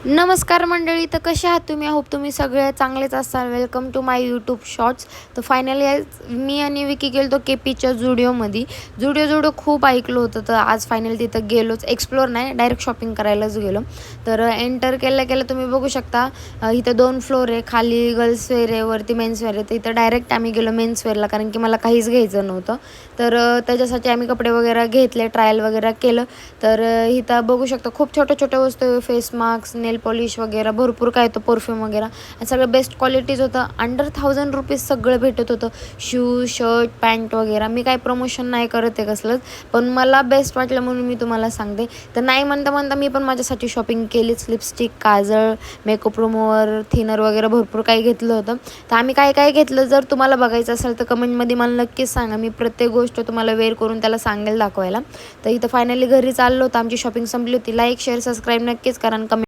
नमस्कार मंडळी, तर कसे आहात तुम्ही? होप तुम्ही सगळे चांगलेच असाल. Welcome to my YouTube shorts. तर फायनली आज मी आणि विकी गेलो तो केपीच्या झुडिओमध्ये. झुडिओ खूप ऐकलं होतं, तर आज फायनली तिथं गेलोच. एक्सप्लोर नाही, डायरेक्ट शॉपिंग करायलाच गेलो. तर एंटर केलं तुम्ही बघू शकता, इथं 2 फ्लोर आहे. खाली गर्ल्सवेअर आहे, वरती मेन्सवेअर आहे. तर इथं डायरेक्ट आम्ही गेलो मेन्सवेअरला, कारण की मला काहीच घ्यायचं नव्हतं. तर त्याच्यासाठी आम्ही कपडे वगैरे घेतले, ट्रायल वगैरे केलं. तर इथं बघू शकता खूप छोट्या वस्तू, फेस मास्क, नेल पॉलिश वगैरे भरपूर काय होतं, परफ्यूम वगैरे, आणि सगळं बेस्ट क्वालिटीज होतं. अंडर 1000 रुपीज सगळं भेटत होतं. शूज, शर्ट, पॅन्ट वगैरे. मी काय प्रमोशन नाही करत आहे कसलंच, पण मला बेस्ट वाटलं म्हणून मी तुम्हाला सांगते. तर नाही म्हणता मी पण माझ्यासाठी शॉपिंग केलीच. लिपस्टिक, काजळ, मेकअप रिमूव्हर, थिनर वगैरे भरपूर काही घेतलं होतं. तर आम्ही काय घेतलं, जर तुम्हाला बघायचं असेल तर कमेंटमध्ये मला नक्कीच सांगा. मी प्रत्येक गोष्ट तुम्हाला वेअर करून त्याला सांगेल दाखवायला. तर इथं फायनली घरी चाललो होतं, आमची शॉपिंग संपली होती. लाईक, शेअर, सबस्क्राईब नक्कीच करा. कमेंट